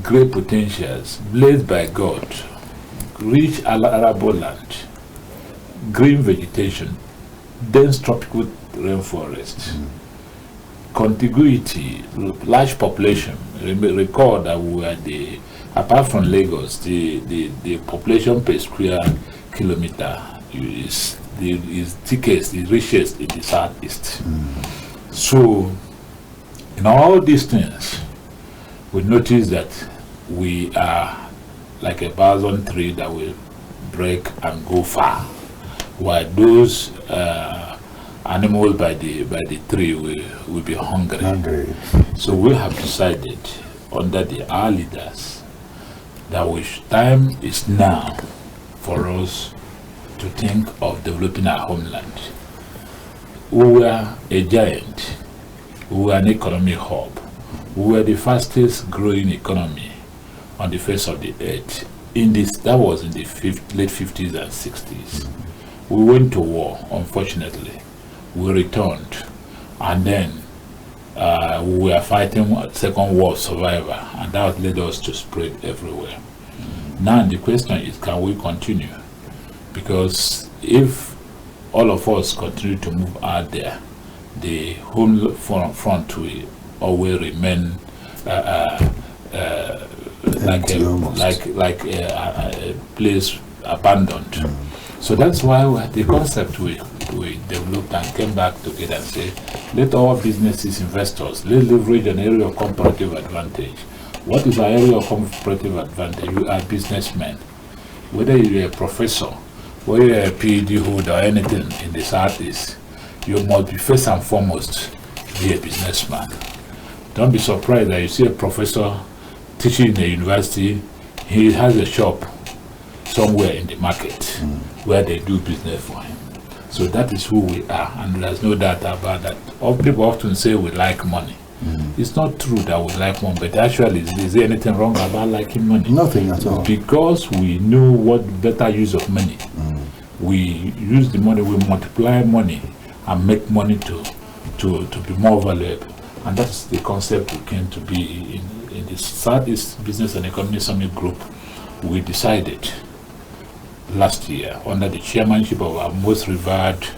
great potentials, blessed by God, rich arable land, green vegetation, dense tropical rainforest, contiguity, large population. Recall that we were apart from Lagos, the population per square kilometer is thickest, the richest in the southeast. So, in all these things, we notice that we are like a boson tree that will break and go far, while those animals by the tree will be hungry. So we have decided under our leaders that time is now for us to think of developing our homeland. We were a giant. We were an economic hub. We were the fastest growing economy on the face of the earth. That was in the late 50s and 60s. We went to war, unfortunately. We returned, and then we were fighting Second War survivor, and that led us to spread everywhere. Now the question is, can we continue? Because if all of us continue to move out there, the home front will always remain like a place abandoned. So that's why the concept we developed and came back together and say, let all businesses, investors, let's leverage an area of comparative advantage. What is our area of comparative advantage? You are businessmen. Whether you're a professor, whether you're a PhD holder or anything in the Southeast, you must be first and foremost be a businessman. Don't be surprised that you see a professor teaching in a university, he has a shop somewhere in the market where they do business for him. So that is who we are, and there's no doubt about that. All people often say we like money. It's not true that we like money, but actually, is there anything wrong about liking money? Nothing at all. Because we know what better use of money. We use the money, we multiply money and make money to be more valuable. And that's the concept we came to be in the Southeast Business and Economy Summit Group. We decided last year under the chairmanship of our most revered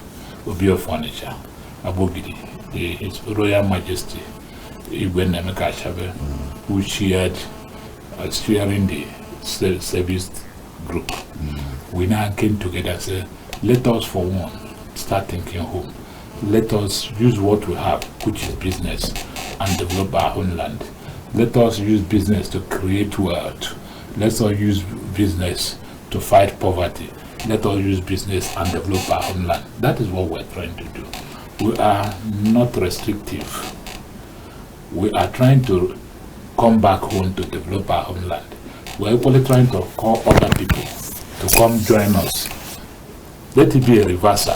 Obi of Furniture, Abogidi, His Royal Majesty, OKWENNA, who chaired steering the service group. We now came together and said, let us for one start thinking home. Let us use what we have, which is business, and develop our homeland. Let us use business to create wealth. Let us use business to fight poverty. Let us use business and develop our homeland. That is what we're trying to do. We are not restrictive. We are trying to come back home to develop our homeland. We're equally trying to call other people to come join us. Let it be a reversal.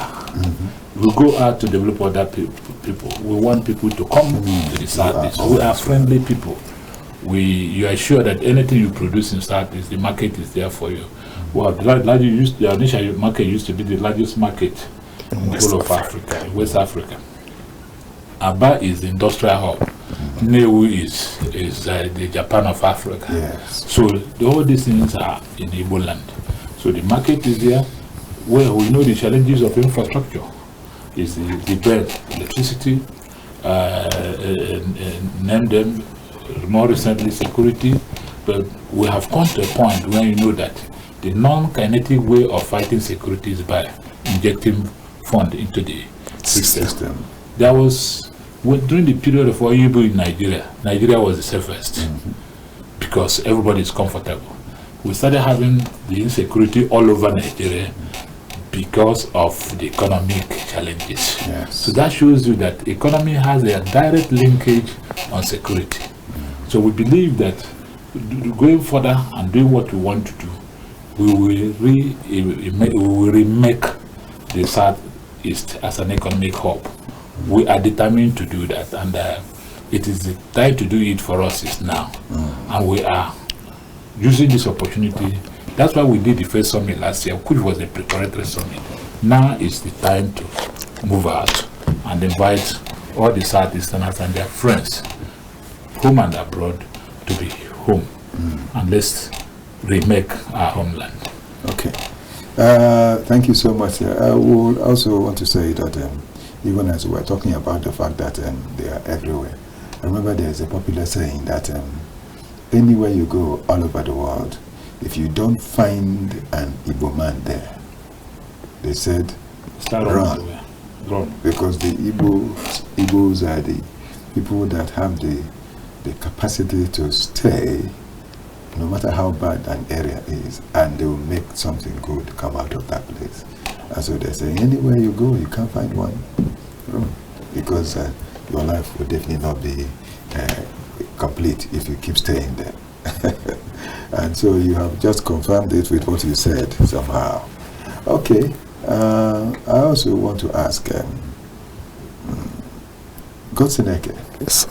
We go out to develop other people. We want people to come to the Southeast. We are friendly people. You are sure that anything you produce in Southeast, the market is there for you. Well, the initial market used to be the largest market in the whole of Africa, in West Africa. Aba is the industrial hub. Newu is the Japan of Africa. Yes. So all these things are in Igbo land. So the market is there. Well, we know the challenges of infrastructure is the bread, electricity, name them, more recently security. But we have come to a point where you know that the non-kinetic way of fighting security is by injecting fund into the system. There was, during the period of Oyibo in Nigeria was the safest because everybody is comfortable. We started having the insecurity all over Nigeria because of the economic challenges. Yes. So that shows you that economy has a direct linkage on security. So we believe that going further and doing what we want to do, we will remake the Southeast as an economic hub. We are determined to do that, and it is the time to do it for us is now. And we are using this opportunity. That's why we did the first summit last year, which was a preparatory summit. Now is the time to move out and invite all the Southeasterners and their friends, home and abroad, to be home and let's remake our homeland. Okay. Thank you so much. I would also want to say that even as we're talking about the fact that they are everywhere, I remember there's a popular saying that anywhere you go all over the world, if you don't find an Igbo man there, they said, run. Because the Igbos are the people that have the capacity to stay no matter how bad an area is, and they will make something good come out of that place. And so they're saying, anywhere you go, you can't find one. Because your life will definitely not be complete if you keep staying there. And so you have just confirmed it with what you said somehow. Okay. I also want to ask GODSON, yes,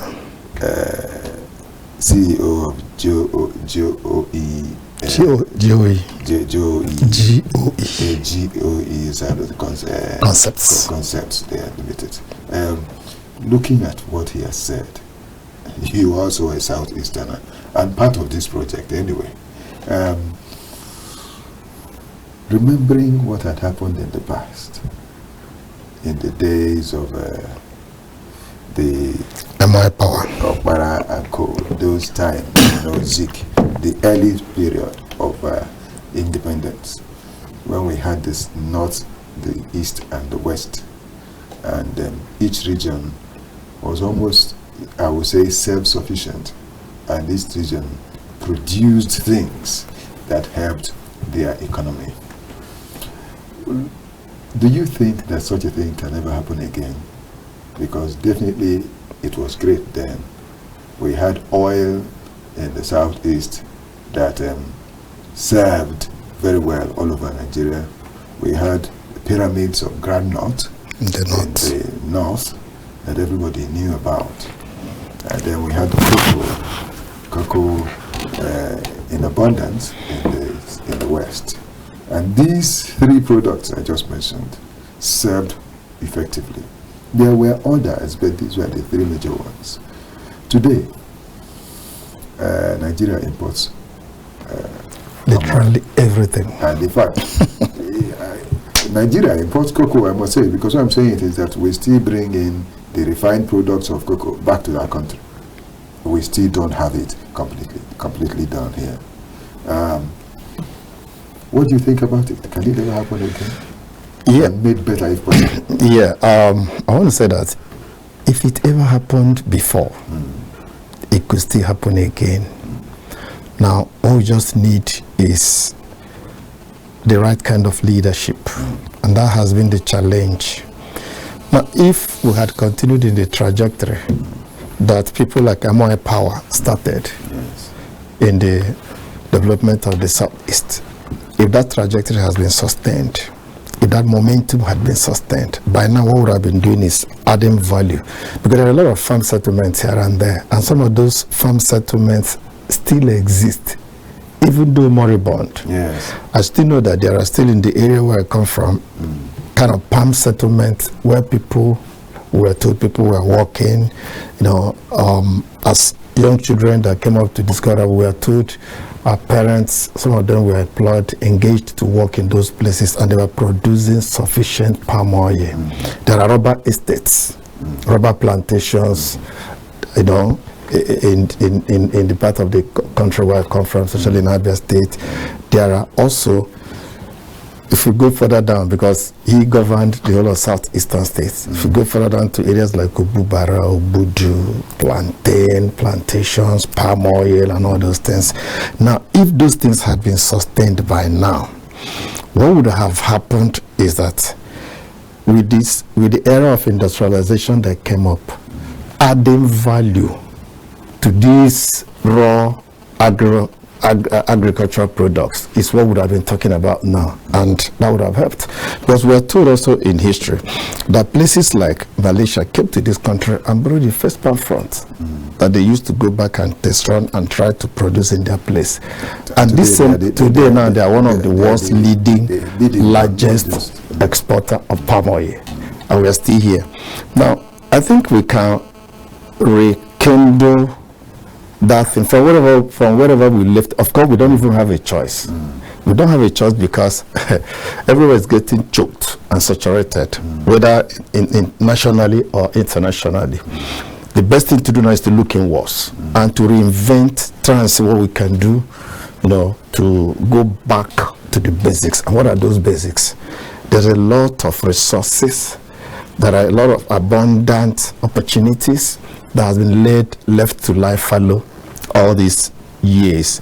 CEO of GOE side of the concepts they are limited. Looking at what he has said, you also a Southeasterner and part of this project anyway. Remembering what had happened in the past, in the days of the MI power, Okpara and Co, those times, Zik, the early period of independence, when we had this north, the east, and the west, and each region was almost, I would say, self-sufficient, and each region produced things that helped their economy. Do you think that such a thing can ever happen again? Because definitely it was great then. We had oil in the southeast that served very well all over Nigeria. We had pyramids of groundnut in the north that everybody knew about. And then we had cocoa in abundance in the west. And these three products I just mentioned served effectively. There were others, but these were the three major ones. Today, Nigeria imports literally everything. And in fact, Nigeria imports cocoa, I must say, because what I'm saying is that we still bring in the refined products of cocoa back to our country. We still don't have it completely done here. What do you think about it? Can it ever happen again? Yeah. And made better if possible? Yeah, I want to say that if it ever happened before, it could still happen again. Now, all we just need is the right kind of leadership, and that has been the challenge. Now, if we had continued in the trajectory that people like MI Power started in the development of the Southeast, if that trajectory has been sustained, if that momentum had been sustained, by now what we would have been doing is adding value. Because there are a lot of farm settlements here and there, and some of those farm settlements still exist, even though moribund. Yes. I still know that there are still in the area where I come from, kind of palm settlements where people were told people were walking, as young children that came up to discover, we were told our parents, some of them were employed, engaged to work in those places, and they were producing sufficient palm oil. There are rubber estates, rubber plantations, in the part of the country where I come from, especially in Abia State. There are also, if we go further down, because he governed the whole of southeastern states, if we go further down to areas like Obubara, Obudu, plantations, palm oil, and all those things. Now, if those things had been sustained by now, what would have happened is that with the era of industrialization that came up, adding value to these raw agricultural products is what we would have been talking about now, and that would have helped, because we are told also in history that places like Malaysia came to this country and brought the first palm front that they used to go back and test run and try to produce in their place. And today now they are one of the world's leading largest exporter of palm oil, and we are still here. Now I think we can rekindle that thing from wherever we left. Of course, we don't even have a choice. We don't have a choice because everywhere is getting choked and saturated, whether in nationally or internationally. The best thing to do now is to look inwards and to reinvent, try and see what we can do, to go back to the basics. And what are those basics? There's a lot of resources. There are a lot of abundant opportunities that has been left to lie fallow all these years.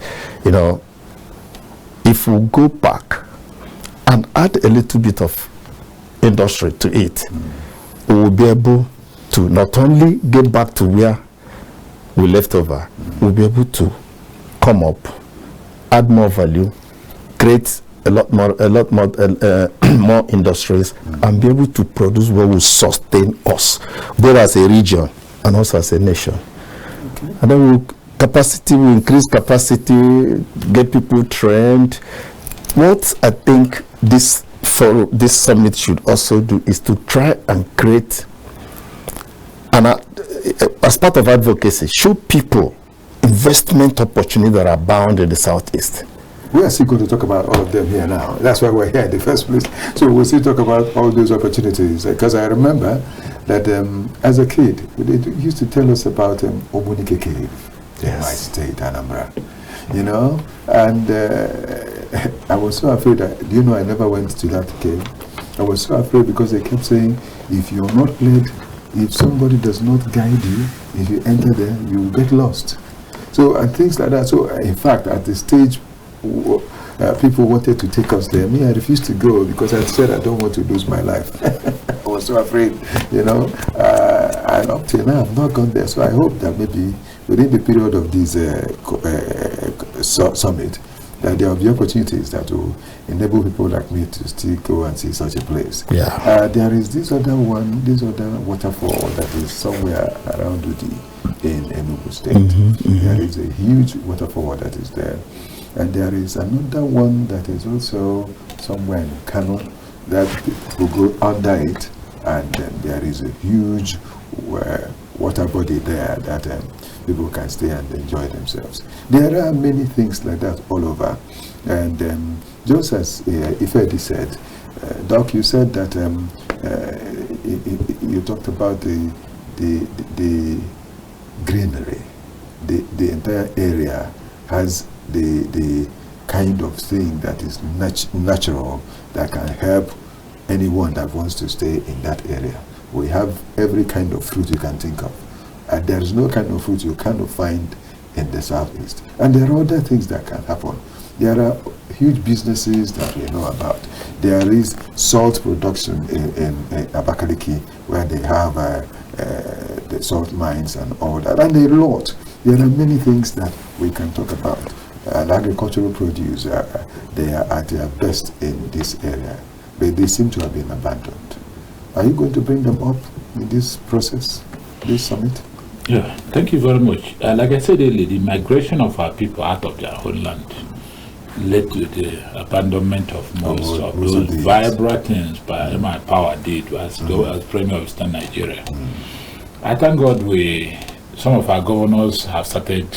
If we go back and add a little bit of industry to it, we will be able to not only get back to where we left over, we'll be able to come up, add more value, create a lot more more industries, and be able to produce what will sustain us, both as a region and also as a nation. Okay. And then we'll increase capacity, get people trained. What I think this summit should also do is to try and create, and as part of advocacy, show people investment opportunities that are bound in the Southeast. We are still going to talk about all of them here now. That's why we're here in the first place. So we'll still talk about all those opportunities. Because I remember that as a kid, they used to tell us about Omunike Cave in my state, Anambra. And I was so afraid that, I never went to that cave. I was so afraid because they kept saying, if you're not led, if somebody does not guide you, if you enter there, you will get lost. So, and things like that. So, in fact, at the stage, people wanted to take us there. Me, I refused to go because I said I don't want to lose my life. I was so afraid, and up till now, I've not gone there. So I hope that maybe within the period of this summit, that there will be opportunities that will enable people like me to still go and see such a place. Yeah. There is this other waterfall that is somewhere around Udi in Enugu State. There is a huge waterfall that is there. And there is another one that is also somewhere in Kano that will go under it, and there is a huge water body there that people can stay and enjoy themselves. There are many things like that all over. And just as IFEDI said, Doc, you said that you talked about the greenery. The entire area has the kind of thing that is natural that can help anyone that wants to stay in that area. We have every kind of fruit you can think of. And there is no kind of fruit you cannot find in the Southeast. And there are other things that can happen. There are huge businesses that we know about. There is salt production in Abakaliki, where they have the salt mines and all that. And a lot. There are many things that we can talk about. And agricultural produce, they are at their best in this area, but they seem to have been abandoned. Are you going to bring them up in this process, this summit? Yeah, thank you very much. Like I said earlier, the migration of our people out of their homeland led to the abandonment of most of those vibrant things my power did as Premier of Eastern Nigeria. I thank God some of our governors have started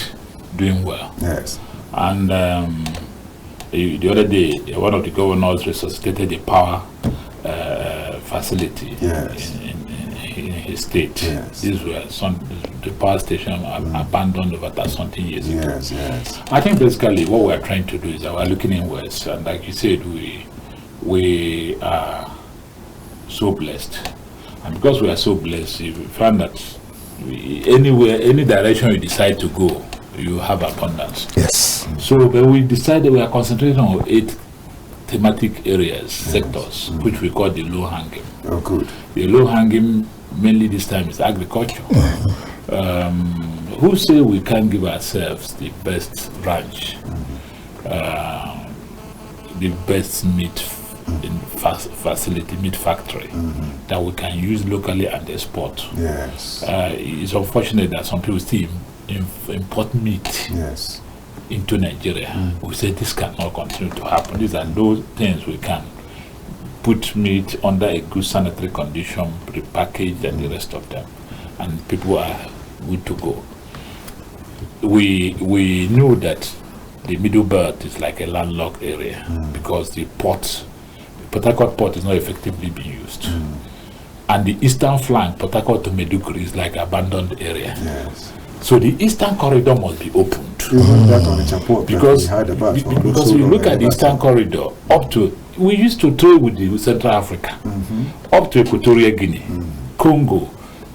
doing well. Yes. And the other day, one of the governors resuscitated a power facility in his state. Yes. These were the power station abandoned over something years ago. Yes. I think basically what we are trying to do is that we are looking inwards, and like you said, we are so blessed, and because we are so blessed, we find that any direction you decide to go, you have abundance. Yes. So, but we decided we are concentrating on 8 thematic areas, sectors, which we call the low-hanging. Oh, good. The low-hanging, mainly this time, is agriculture. Who say we can't give ourselves the best ranch, the best meat facility, meat factory that we can use locally and export? Yes. It's unfortunate that some people still import meat into Nigeria. We say this cannot continue to happen. These are those things we can put meat under a good sanitary condition, repackaged, and the rest of them, and people are good to go. we knew that the middle belt is like a landlocked area because the Port Harcourt port is not effectively being used. And the eastern flank, Port Harcourt to Maiduguri, is like abandoned area. Yes. So the eastern corridor must be opened. Even that on the Chapot, Because we look at the eastern corridor up to, we used to trade with the Central Africa, up to Equatorial Guinea, Congo,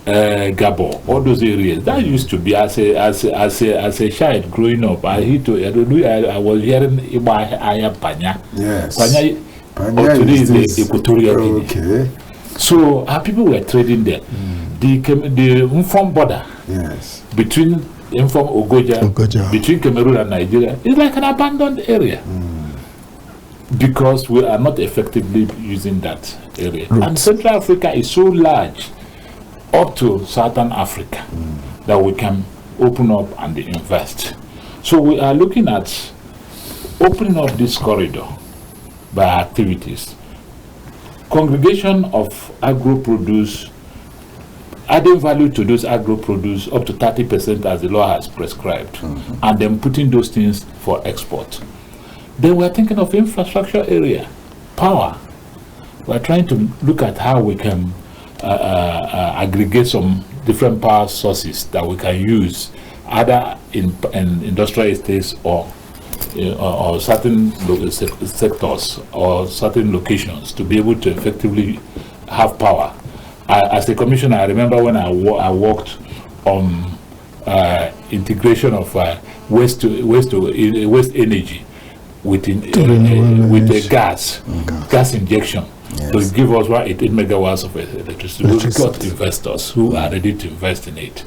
Gabon, all those areas. That used to be as a child growing up. I was hearing Aya Panya. Yes. Panya today is the Equatorial Guinea. Okay. So our people were trading there. The informed border between informed Ogoja, between Cameroon and Nigeria is like an abandoned area because we are not effectively using that area. And Central Africa is so large up to Southern Africa that we can open up and invest. So we are looking at opening up this corridor by activities. Congregation of agro-produce, adding value to those agro-produce up to 30% as the law has prescribed, and then putting those things for export. Then we're thinking of infrastructure area, power. We're trying to look at how we can aggregate some different power sources that we can use either in industrial estates or certain sectors or certain locations to be able to effectively have power. As a commissioner, I remember when I worked on integration of waste energy with the gas injection to give us 18 megawatts of electricity. We've got investors who are ready to invest in it.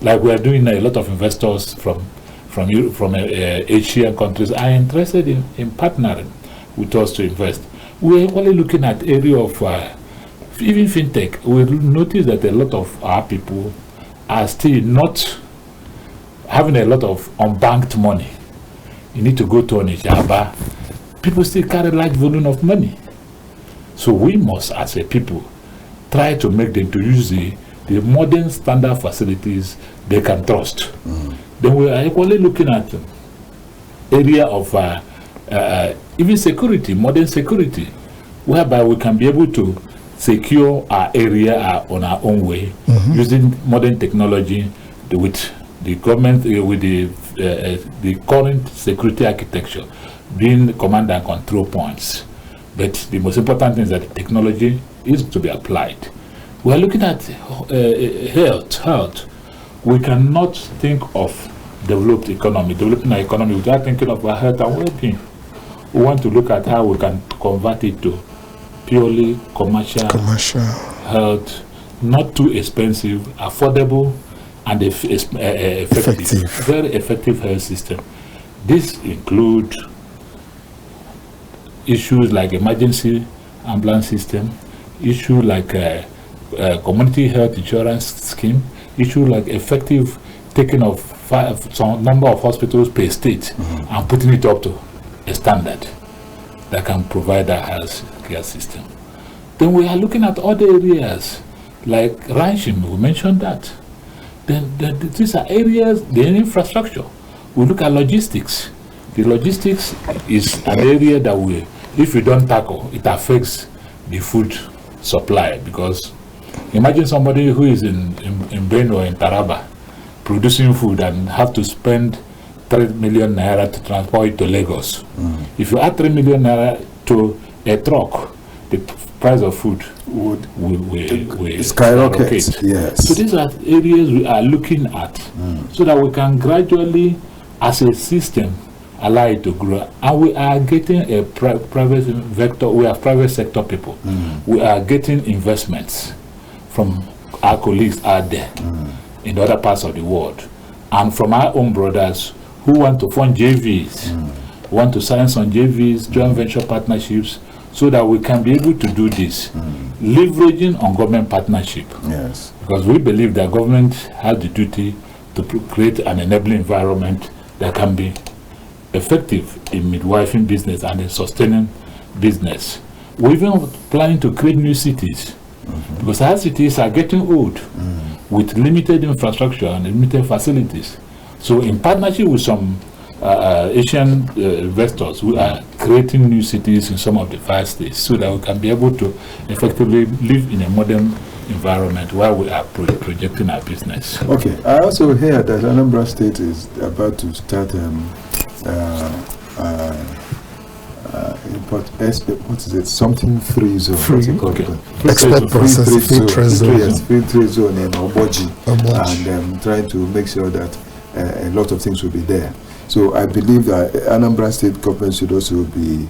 Like we are doing a lot of investors from Asian countries are interested in partnering with us to invest. We're only looking at area of even fintech. We notice that a lot of our people are still not having a lot of unbanked money. You need to go to Onitsha. People still carry large volume of money. So we must, as a people, try to make them to use the modern standard facilities they can trust. Then we are equally looking at area of even security, modern security, whereby we can be able to secure our area on our own way using modern technology with the government, with the current security architecture being command and control points. But the most important thing is that the technology is to be applied. We are looking at health. We cannot think of developing our economy without thinking of our health and well-being. We want to look at how we can convert it to purely commercial health, not too expensive, affordable, and effective. Very effective health system. This includes issues like emergency ambulance system, issues like community health insurance scheme, issues like effective taking of some number of hospitals per state and putting it up to a standard that can provide a health care system. Then we are looking at other areas like ranching. We mentioned that. Then these are areas, the infrastructure. We look at logistics. The logistics is an area that if we don't tackle, it affects the food supply, because imagine somebody who is in Benue or in Taraba producing food and have to spend 3 million naira to transport it to Lagos. If you add 3 million naira to a truck, the price of food would skyrocket. Yes. So these are areas we are looking at so that we can gradually, as a system, allow it to grow. And we are getting a private vector. We have private sector people. We are getting investments from our colleagues out there in other parts of the world, and from our own brothers who want to fund JVs, want to sign some JVs, joint venture partnerships, so that we can be able to do this, leveraging on government partnership. Yes. Because we believe that government has the duty to create an enabling environment that can be effective in midwifing business and in sustaining business. We're even planning to create new cities, because our cities are getting old with limited infrastructure and limited facilities. So in partnership with some Asian investors, we are creating new cities in some of the 5 states so that we can be able to effectively live in a modern environment while we are projecting our business. Okay, I also hear that Anambra State is about to start what is it? Something free zone. What's it called? Okay. Export process, free trade zone. Yes, free trade zone in Oboji. And trying to make sure that a lot of things will be there. So I believe that Anambra State government should also be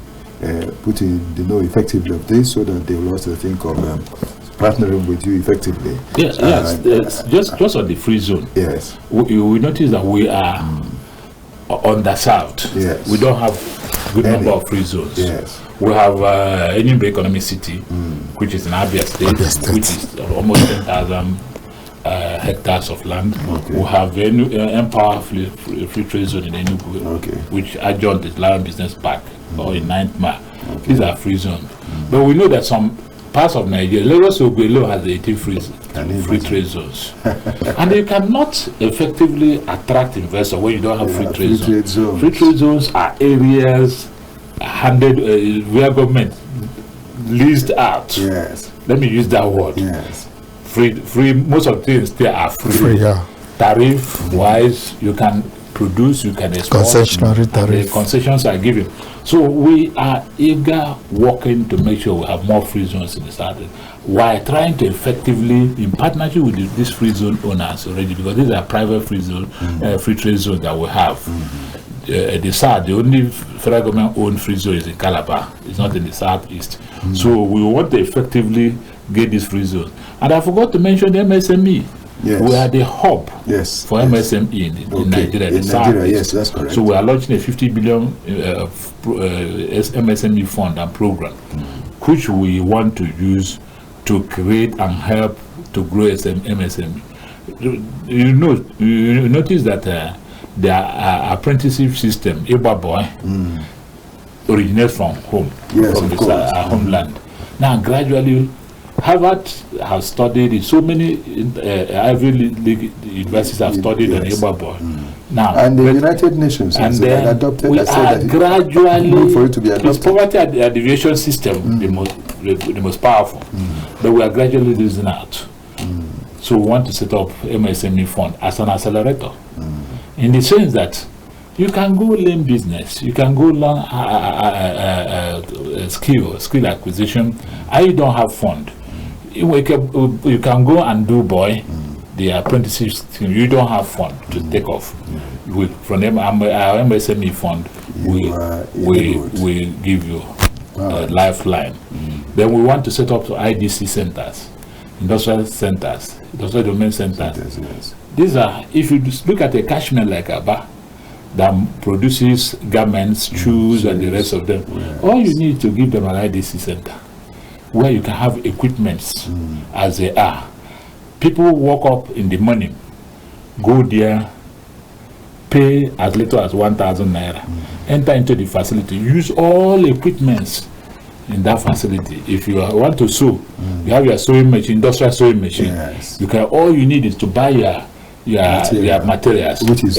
putting the know effectively of this, so that they will also think of partnering with you effectively. Yes, just on the free zone. Yes. We notice that we are underserved. Yes. We don't have good number of free zones. Yes. We have Enyimba Economic City, which is in Abia State, which is almost 10,000 hectares of land. Okay. We have Empower Free Trade Zone in Enugu, Okay. which adjoined the Lion Business Park, or in 9th Mile. These are free zones. But we know that some parts of Nigeria, Lagos Ogwelo has 18 free trade zones. And you cannot effectively attract investors when you don't have free trade zones. Free trade zones are areas handed where government leased out. Yes. Let me use that word. Yes. Free. Most of the things there are free. Yeah. Tariff wise, you can produce, you can export. Concessionary tariff. The concessions are given. So we are eager working to make sure we have more free zones in the south, while trying to effectively, in partnership with these free zone owners already, because these are private free zone, free trade zones that we have. The south, the only federal government owned free zone is in Calabar. It's not in the southeast. So we want to effectively get these free zones. And I forgot to mention the MSME. Yes. We are the hub for MSME in Nigeria. In Nigeria, yes, that's correct. So we are launching a 50 billion MSME fund and program, which we want to use to create and help to grow MSME. You notice that the apprenticeship system, Iba Boy, originates from home, from our homeland. Now, gradually, Harvard has studied in so many Ivy League universities have studied on Iba Boy. Now, and the United Nations has adopted. We are gradually for it to be adopted. It's poverty alleviation system, the most powerful, but we are gradually losing out. So we want to set up MSME fund as an accelerator, in the sense that you can go learn business, you can go learn skill acquisition, and you don't have fund. You can go and do the apprenticeship scheme. You don't have fund to take off. From our MSME fund, we give you a lifeline. Then we want to set up IDC centers, industrial domain centers. Yes. These are, if you look at a catchment like Aba, that produces garments, shoes, and the rest of them, all you need to give them an IDC center, where you can have equipments as they are. People walk up in the morning, go there, pay as little as 1,000 naira, enter into the facility, use all equipments in that facility. If you want to sew, you have your sewing machine, industrial sewing machine. Yes. You can. All you need is to buy your materials, which is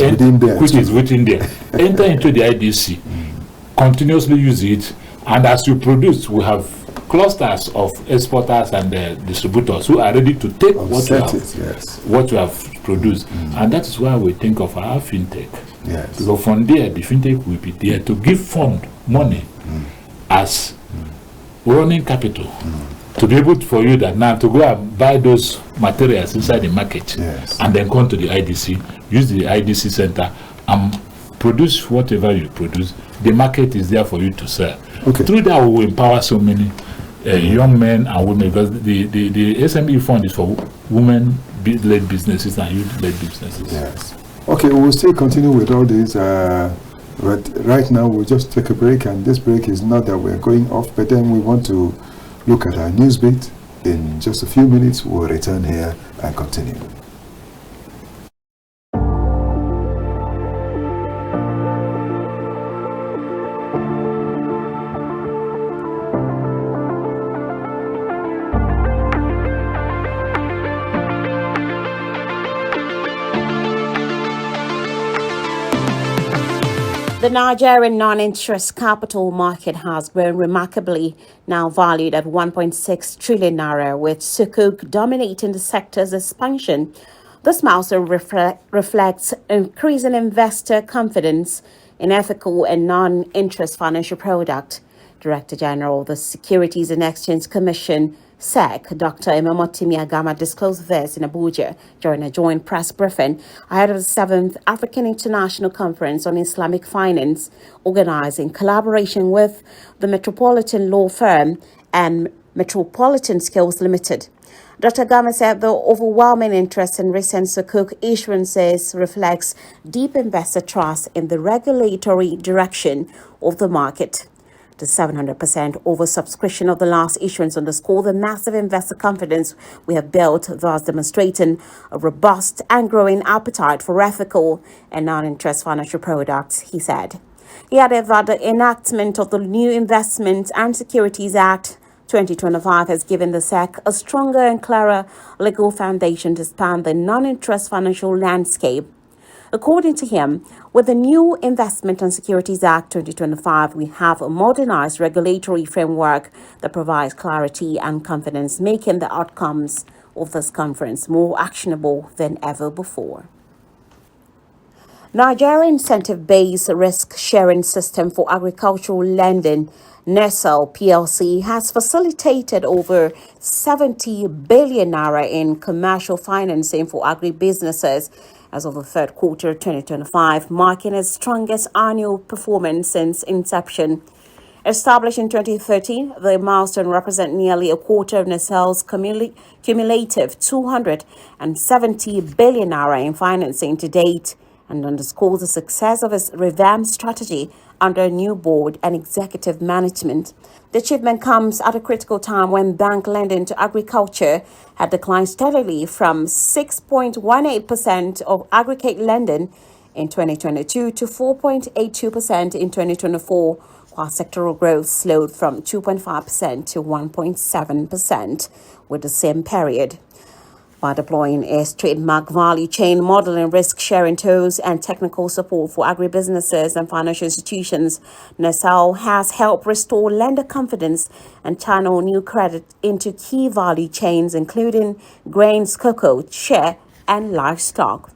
within there. Enter into the IDC, continuously use it, and as you produce, we have clusters of exporters and distributors who are ready to take what you have produced. And that is why we think of our fintech. Yes. So from there, the fintech will be there to give fund money as running capital to be able for you that now to go and buy those materials inside the market, and then come to the IDC, use the IDC center and produce whatever you produce. The market is there for you to sell. Through that, we will empower so many young men and women, because the SME fund is for women-led businesses and youth-led businesses. Yes. Okay, we will still continue with all these, but right now we'll just take a break, and this break is not that we're going off, but then we want to look at our news bit. In just a few minutes, we'll return here and continue. The Nigerian non-interest capital market has grown remarkably, now valued at 1.6 trillion naira, with Sukuk dominating the sector's expansion. This milestone reflects increasing investor confidence in ethical and non-interest financial products. Director General of the Securities and Exchange Commission, SEC, Dr. Imamotimi Agama, disclosed this in Abuja during a joint press briefing ahead of the 7th African International Conference on Islamic Finance, organized in collaboration with the Metropolitan Law Firm and Metropolitan Skills Limited. Dr. Agama said the overwhelming interest in recent Sukuk issuances reflects deep investor trust in the regulatory direction of the market. The 700% oversubscription of the last issuance underscore the massive investor confidence we have built, thus demonstrating a robust and growing appetite for ethical and non-interest financial products, he said. He added that the enactment of the new Investment and Securities Act 2025 has given the SEC a stronger and clearer legal foundation to span the non-interest financial landscape. According to him, with the new Investment and Securities Act 2025, we have a modernized regulatory framework that provides clarity and confidence, making the outcomes of this conference more actionable than ever before. Nigerian incentive-based risk-sharing system for agricultural lending, NESL PLC, has facilitated over 70 billion naira in commercial financing for agribusinesses as of the third quarter of 2025, marking its strongest annual performance since inception. Established in 2013, the milestone represents nearly a quarter of NESL's cumulative 270 billion naira in financing to date, and underscores the success of its revamped strategy under a new board and executive management. The achievement comes at a critical time when bank lending to agriculture had declined steadily from 6.18% of aggregate lending in 2022 to 4.82% in 2024, while sectoral growth slowed from 2.5% to 1.7% with the same period. By deploying its trademark value chain model and risk-sharing tools and technical support for agribusinesses and financial institutions, NESL has helped restore lender confidence and channel new credit into key value chains, including grains, cocoa, shea, and livestock.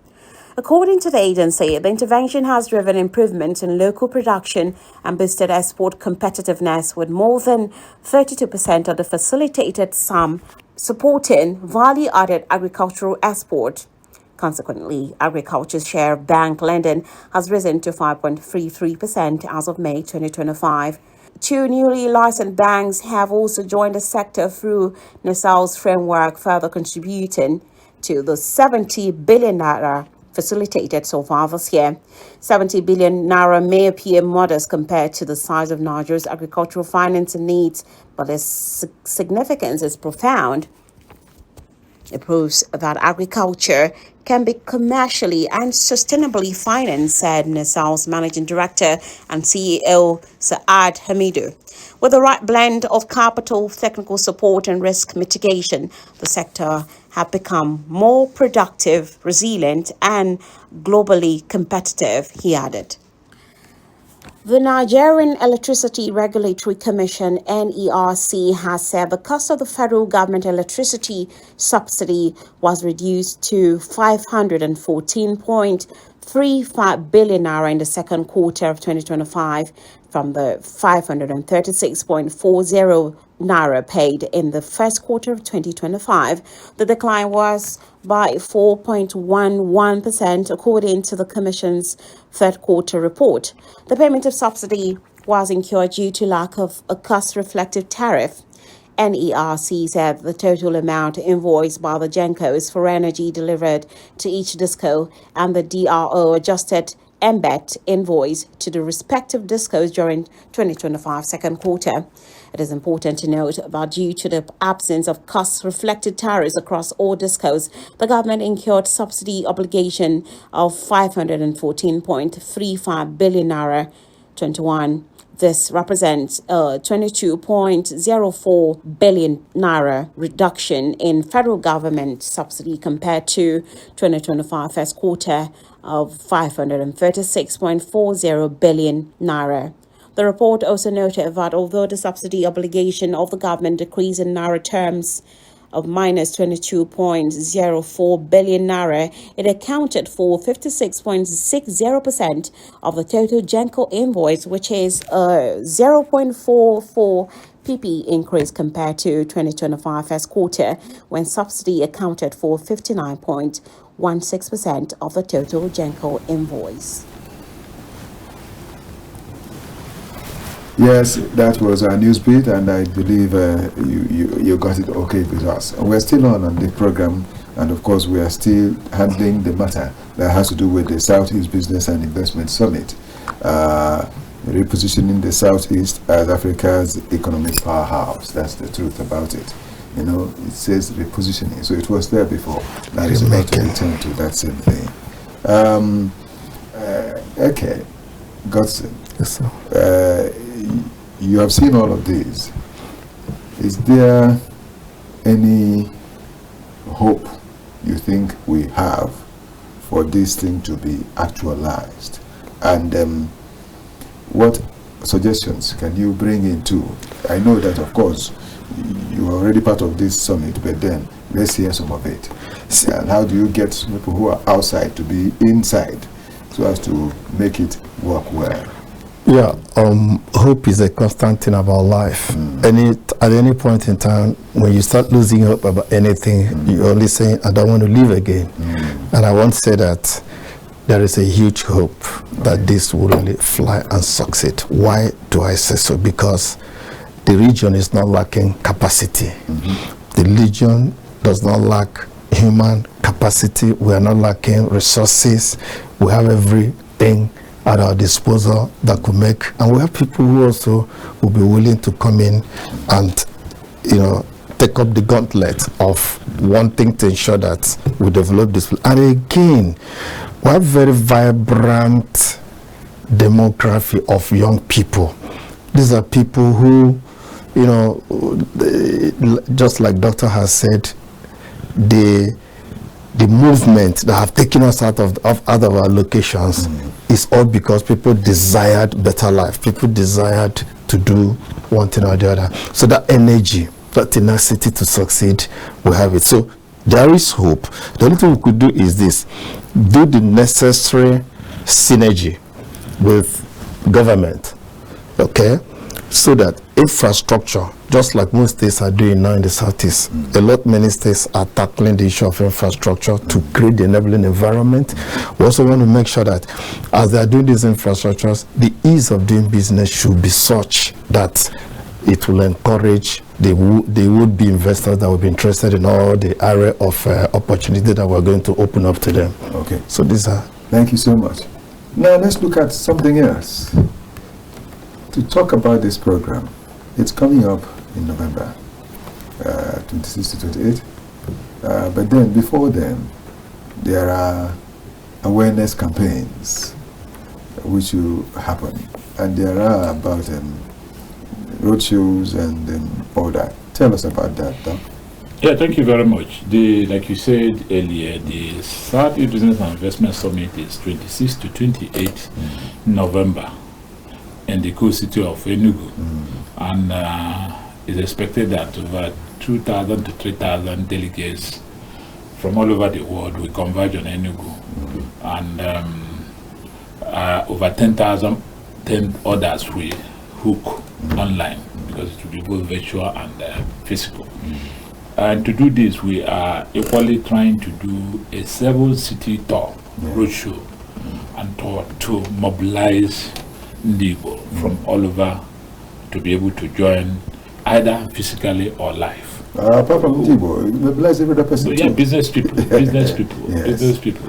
According to the agency, the intervention has driven improvement in local production and boosted export competitiveness, with more than 32% of the facilitated sum supporting value-added agricultural export. Consequently, agriculture's share of bank lending has risen to 5.33% as of May 2025. Two newly licensed banks have also joined the sector through NESL's framework, further contributing to the 70 billion naira facilitated so far this year. 70 billion naira may appear modest compared to the size of Nigeria's agricultural financing needs, but its significance is profound. It proves that agriculture can be commercially and sustainably financed, said NESL's Managing Director and CEO Saad Hamidu. With the right blend of capital, technical support, and risk mitigation, the sector have become more productive, resilient, and globally competitive, he added. The Nigerian Electricity Regulatory Commission, NERC, has said the cost of the federal government electricity subsidy was reduced to 514.35 billion naira in the second quarter of 2025 from the 536.40 naira paid in the first quarter of 2025. The decline was by 4.11% according to the Commission's third quarter report. The payment of subsidy was incurred due to lack of a cost-reflective tariff. NERC said the total amount invoiced by the GENCOs for energy delivered to each DISCO and the DRO adjusted embed invoice to the respective DISCOs during 2025 second quarter. It is important to note that due to the absence of cost-reflected tariffs across all DISCOs, the government incurred subsidy obligation of 514.35 billion naira 21. This represents a 22.04 billion naira reduction in federal government subsidy compared to 2025 first quarter of 536.40 billion naira. The report also noted that although the subsidy obligation of the government decreased in naira terms of minus 22.04 billion naira, it accounted for 56.60% of the total Genco invoice, which is a 0.44 pp increase compared to 2025 first quarter, when subsidy accounted for 59.16% of the total Genco invoice. Yes, that was our news beat, and I believe you got it okay with us. And we're still on the program, and of course we are still handling the matter that has to do with the Southeast Business and Investment Summit, repositioning the Southeast as Africa's economic powerhouse. That's the truth about it. You know, it says repositioning, so it was there before. Now it's about to return to that same thing. Okay, GODSON. Yes, sir. You have seen all of these. Is there any hope you think we have for this thing to be actualized? And what suggestions can you bring into? I know that, of course, you are already part of this summit, but then let's hear some of it. And how do you get people who are outside to be inside so as to make it work well? Yeah, hope is a constant thing about life. At any point in time, when you start losing hope about anything, you're only saying, I don't want to live again. And I want to say that there is a huge hope that this will really fly and succeed. Why do I say so? Because the region is not lacking capacity. The region does not lack human capacity. We are not lacking resources. We have everything at our disposal that could make, and we have people who also will be willing to come in and, you know, take up the gauntlet of wanting to ensure that we develop this. And again, we have very vibrant demography of young people. These are people who, you know, just like Doctor has said, the movement that have taken us out of our locations is all because people desired better life. People desired to do one thing or the other. So that energy, that tenacity to succeed, we have it. So there is hope. The only thing we could do is this: do the necessary synergy with government, okay, so that infrastructure, just like most states are doing now in the Southeast, many states are tackling the issue of infrastructure to create the enabling environment. We also want to make sure that as they are doing these infrastructures, the ease of doing business should be such that it will encourage the would-be investors that will be interested in all the area of opportunity that we're going to open up to them. Okay. So these are... Thank you so much. Now let's look at something else to talk about this program. It's coming up in November 26 to 28. But then, before then, there are awareness campaigns which will happen. And there are about roadshows and all that. Tell us about that, Doc. Yeah, thank you very much. Like you said earlier, the Southeast Business and Investment Summit is 26 to 28 November in the cool city of Enugu. And it's expected that over 2,000 to 3,000 delegates from all over the world will converge on Enugu. And over 10,000 others will hook online, because it will be both virtual and physical. And to do this, we are equally trying to do a 7-city tour, roadshow, and to mobilize Ndigo from all over to be able to join either physically or live. Apart from Ndigo, mobilize every other person. So, yeah, business people, business people, business people.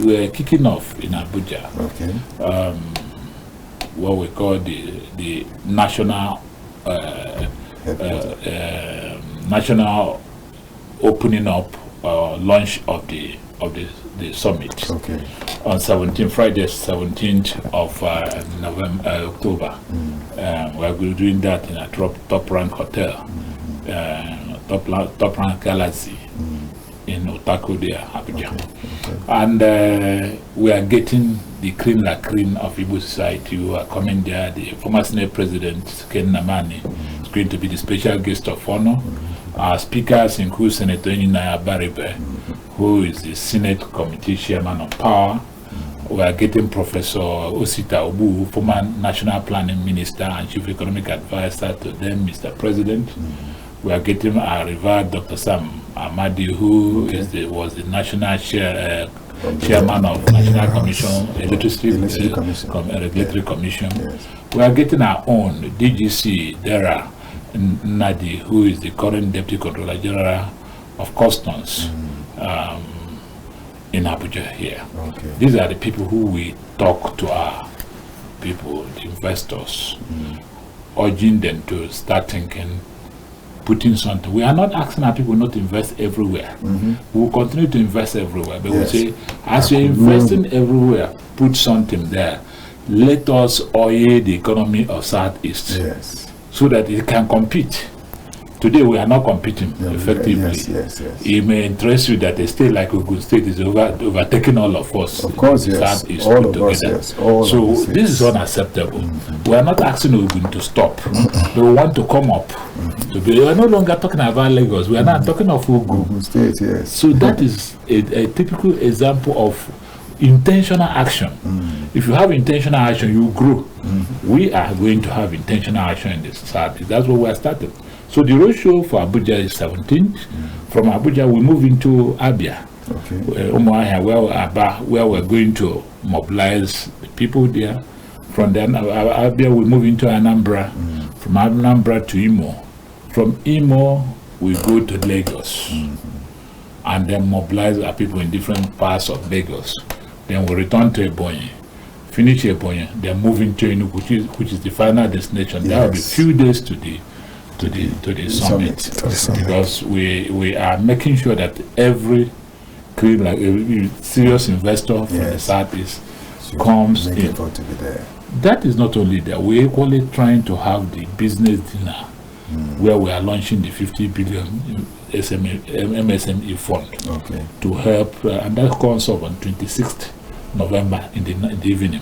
We're kicking off in Abuja. Okay. What we call the national national opening up launch of the summit. Okay. On Friday 17th of October. We're doing that in a top rank hotel, top rank Galaxy in Otako there, Abuja. And we are getting the cream la cream of Igbo society who are coming there. The former Senate President, Ken Namani, is going to be the special guest of honor. Our speakers include Senator Inaya Baribe, who is the Senate Committee Chairman on Power. We are getting Professor Osita Obu, former National Planning Minister and Chief Economic Advisor to them, Mr. President. We are getting our revered Dr. Sam Amadi, who was the National Chairman of National Commission, Regulatory Commission. Yes. We are getting our own DGC, Dera Nadi, who is the current Deputy Controller General of Customs. In Abuja here. These are the people who we talk to, our people, the investors, urging them to start thinking, putting something. We are not asking our people not to invest everywhere. We will continue to invest everywhere, but we say, as you're investing everywhere, put something there. Let us oil the economy of Southeast so that it can compete. Today we are not competing effectively. It may interest you that a state like Ogun State is overtaking all of us. Of course, yes. All of us, yes. So this is unacceptable. We are not asking Ogun to stop. We want to come up. We are no longer talking about Lagos. We are not talking of Ogun State, yes. So that is a typical example of intentional action. If you have intentional action, you grow. We are going to have intentional action in this society. That's what we are starting. So the roadshow for Abuja is 17th. From Abuja, we move into Abia, where we're going to mobilize the people there. From then, Abia, we move into Anambra. From Anambra to Imo. From Imo, we go to Lagos, and then mobilize our people in different parts of Lagos. Then we return to Ebonyi, finish Ebonyi, then move into Enugu, which is the final destination. There will be a few days to the summit. Because we are making sure that every serious investor from the Southeast comes in. To be there. That is not only there. We're equally trying to have the business dinner where we are launching the 50 billion MSME fund to help, and that comes up on 26th November in the evening.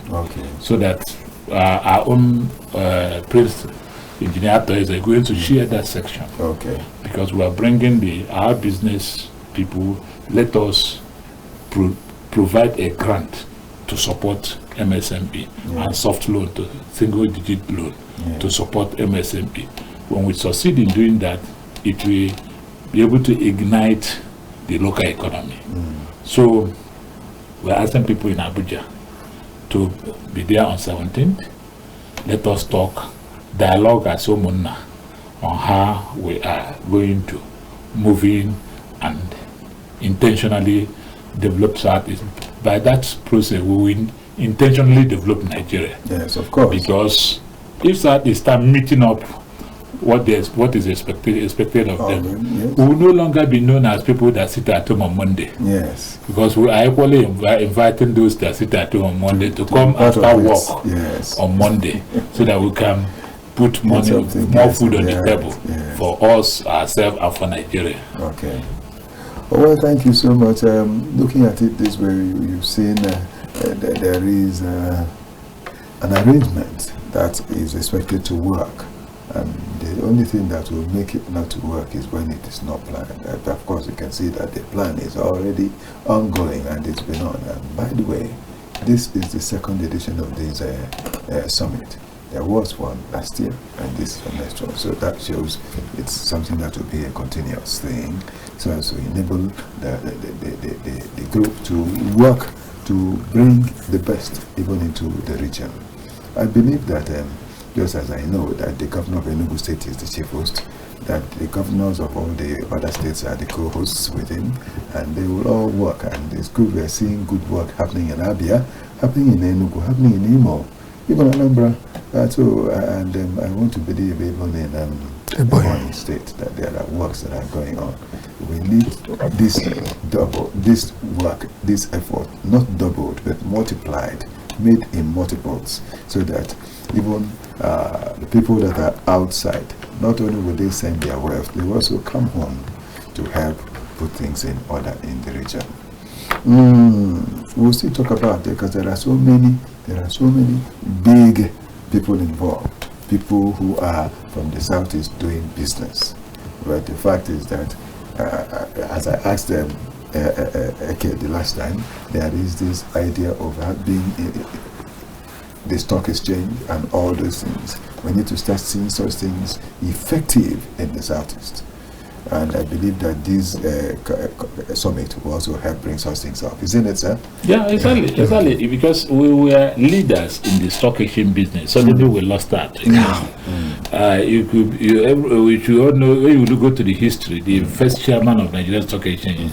So that our own principal Engineer is going to share that section. Because we are bringing our business people. Let us provide a grant to support MSME and soft loan, to single-digit loan to support MSME. When we succeed in doing that, it will be able to ignite the local economy. So we are asking people in Abuja to be there on 17th. Let us talk. Dialogue as Omunna on how we are going to move in and intentionally develop Southeast. By that process, we will intentionally develop Nigeria. Yes, of course. Because if Southeast start meeting up what is expected of them, we will no longer be known as people that sit at home on Monday. Yes. Because we are equally inviting those that sit at home on Monday to come after work on Monday, so that we can put more food on the table for us, ourselves, and for Nigeria. Well, thank you so much. Looking at it this way, you've seen there is an arrangement that is expected to work, and the only thing that will make it not to work is when it is not planned. Of course, you can see that the plan is already ongoing and it's been on. And by the way, this is the second edition of this summit. There was one last year, and this is the next one. So that shows it's something that will be a continuous thing, so as to enable the group to work to bring the best even into the region. I believe that, just as I know that the governor of Enugu State is the chief host, that the governors of all the other states are the co-hosts with him, and they will all work. And it's good we are seeing good work happening in Abia, happening in Enugu, happening in Imo, even Anambra. I want to believe even in Ebonyi State that there are works that are going on. We need this work, this effort, not doubled, but multiplied, made in multiples, so that even the people that are outside, not only will they send their wealth, they will also come home to help put things in order in the region. We'll still talk about it because there are so many big people involved, people who are from the Southeast doing business. But the fact is that, as I asked them the last time, there is this idea of being the stock exchange and all those things. We need to start seeing such things effective in the Southeast. And I believe that this summit will also help bring such things up. Isn't it, sir? Yeah, exactly. Because we were leaders in the stock exchange business. Suddenly we lost that. You all know, when you go to the history, the first chairman of Nigerian Stock Exchange,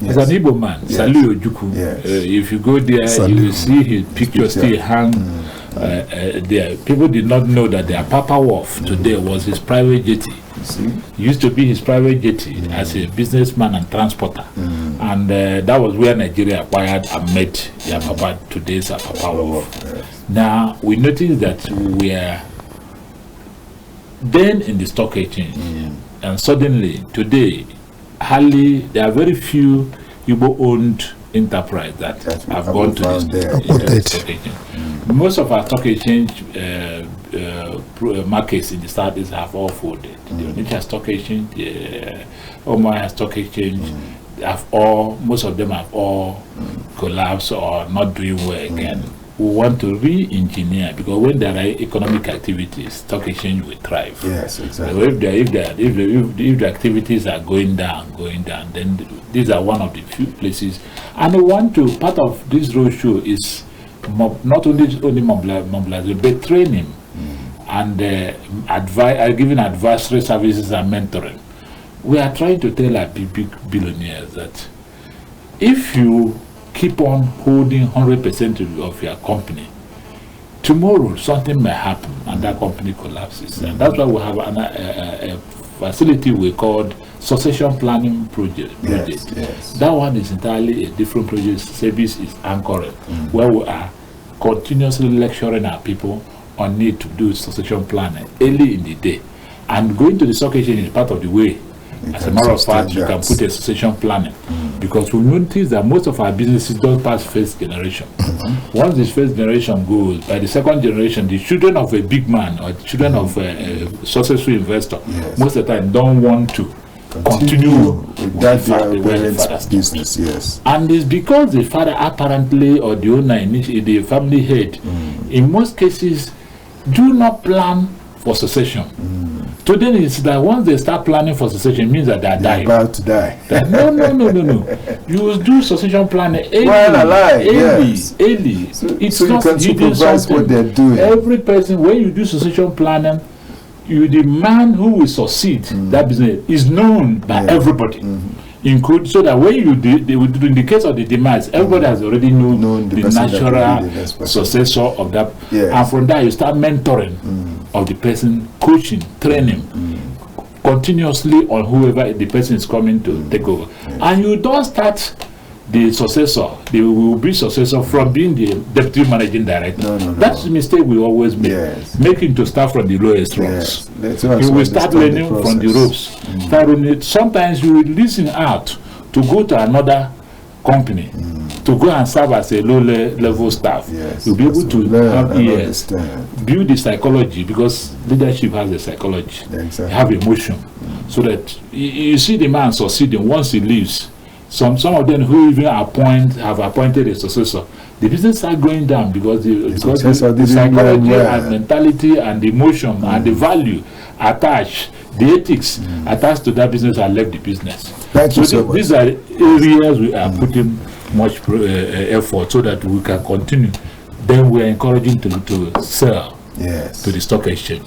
as an Igbo man, Salu Ojukwu. If you go there, you will see his picture still hang there. People did not know that their Papa Wharf today was his private jetty. He used to be his private jetty as a businessman and transporter. And that was where Nigeria acquired and met their Papa, today's Papa Wharf. Now, we noticed that we are then in the stock exchange. And suddenly, today, hardly, there are very few Igbo-owned enterprise that have gone to this stock exchange. Most of our stock exchange markets in the Southeast have all folded. The Onitsha Stock Exchange, the Omaya Stock Exchange, most of them have all collapsed or not doing well again. We want to re-engineer, because when there are economic activities, stock exchange will thrive. Yes, exactly. So if the activities are going down, then these are one of the few places. And we want to, part of this roadshow is not only mobilizing, but training and giving advisory services and mentoring. We are trying to tell our big billionaires that if you keep on holding 100% of your company, tomorrow something may happen and that company collapses. And that's why we have a facility we called succession planning project. Yes. That one is entirely a different project. Service is anchored, where we are continuously lecturing our people on need to do succession planning early in the day. And going to the stock exchange is part of the way. As a matter of fact, you can put a succession planning, because we notice that most of our businesses don't pass first generation. Once this first generation goes, by the second generation, the children of a big man or the children of a successful investor, most of the time don't want to continue with that parents' business. Yes, and it's because the father apparently, or the owner, the family head, in most cases, do not plan for succession. Today is that once they start planning for succession, it means that they are dying. About to die. No. You will do succession planning early. While alive, early. So It's you not can supervise what they're doing. Every person, when you do succession planning, the man who will succeed that business is known by everybody. Include, so that when you do, in the case of the demise, everybody has already known the natural successor of that. And from that, you start mentoring of the person, coaching, training continuously on whoever the person is coming to take over. And you don't start the successor, they will be successor from being the deputy managing director. No. That's the mistake we always make. Making to start from the lowest rungs. You will start learning from the ropes. Sometimes you will listen out to go to another company to go and serve as a low level staff. You'll be able to have ears, build the psychology, because leadership has a psychology. Have emotion, so that you see the man succeeding once he leaves. Some of them who even have appointed a successor, the business are going down because the psychology and mentality and the emotion and the value attached, the ethics attached to that business have left the business. So these are areas we are putting much effort so that we can continue. Then we are encouraging to sell to the stock exchange.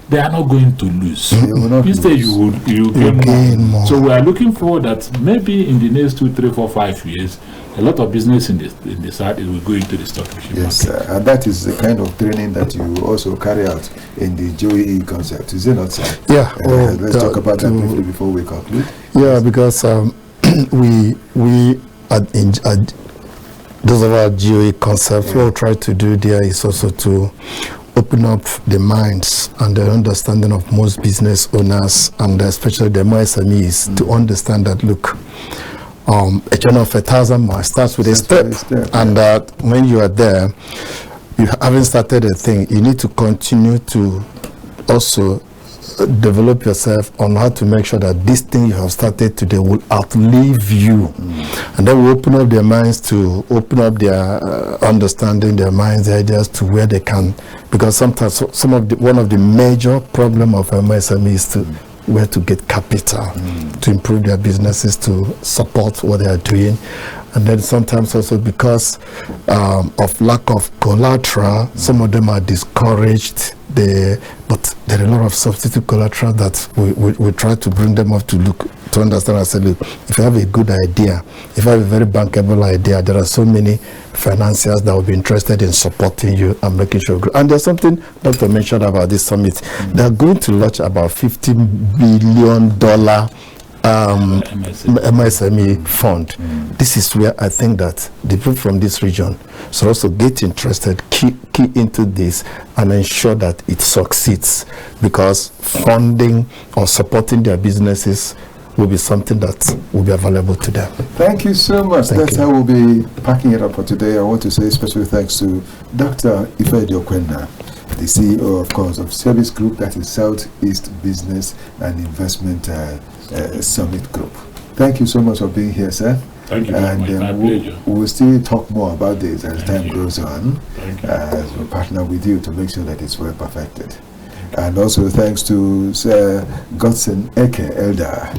They are not going to lose. Instead, you gain more. So we are looking forward that maybe in the next 2, 3, 4, 5 years, a lot of business in the South will go into the stock exchange market. And that is the kind of training that you also carry out in the GOE concept, is it not, sir? Let's talk about that briefly before we conclude. Because we at those of our GOE concepts, what we try to do there is also to open up the minds and the understanding of most business owners, and especially the MSMEs, to understand that, look, a journey of 1,000 miles starts with a step. And when you are there, you haven't started a thing. You need to continue to also develop yourself on how to make sure that this thing you have started today will outlive you. And then we open up their minds to open up their understanding, their minds, their ideas to where they can, because sometimes one of the major problem of MSME is to where to get capital to improve their businesses, to support what they are doing. And then sometimes also because of lack of collateral, some of them are discouraged. But there are a lot of substitute collateral that we try to bring them up to understand. I said, look, if you have a good idea, if you have a very bankable idea, there are so many financiers that will be interested in supporting you and making sure you grow. And there's something Dr. mentioned about this summit. They are going to launch about $50 billion MSME fund. This is where I think that the people from this region should also get interested, key into this, and ensure that it succeeds, because funding or supporting their businesses will be something that will be available to them. Thank you so much. That's how we'll be packing it up for today. I want to say special thanks to Dr. IFEDI OKWENNA, the CEO, of course, of Service Group, that is Southeast Business and Investment Summit Group. Thank you so much for being here, sir. Thank you very much. My pleasure. We'll still talk more about this as time goes on, as we partner with you to make sure that it's well perfected. And also thanks to Sir GODSON Eke Elder,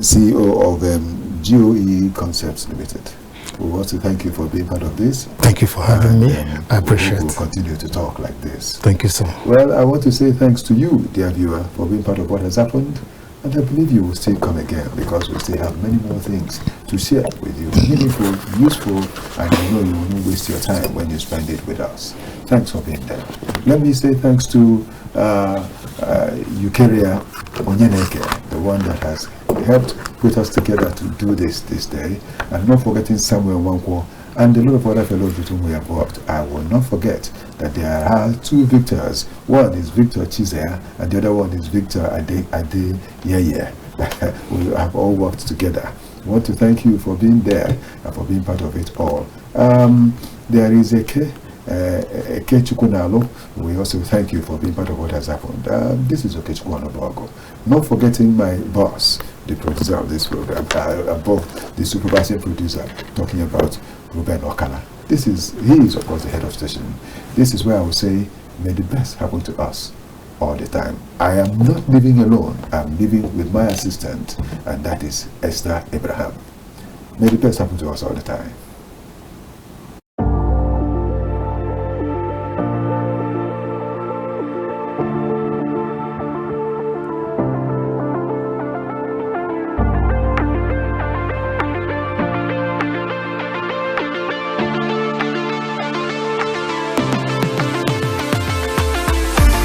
CEO of GOE Concepts Limited. We want to thank you for being part of this. Thank you for having me. I appreciate it. We'll continue to talk like this. Thank you, sir. Well, I want to say thanks to you, dear viewer, for being part of what has happened. And I believe you will still come again, because we still have many more things to share with you. Meaningful, useful, and you know you won't waste your time when you spend it with us. Thanks for being there. Let me say thanks to Eukaria Onyeneke, the one that has helped put us together to do this day. And not forgetting Samuel Wankwo and a lot of other fellows with whom we have worked. I will not forget that there are two victors. One is Victor Chizea, and the other one is Victor Ade Yeye. We have all worked together. I want to thank you for being there and for being part of it all. There is Okechukwu Onubogu. We also thank you for being part of what has happened. This is Okechukwu Onubogu. Not forgetting my boss, the producer of this program, above the supervising producer, talking about Ruben Okala. He is of course the head of station. This is where I would say, may the best happen to us all the time. I am not living alone. I'm living with my assistant, and that is Esther Abraham. May the best happen to us all the time.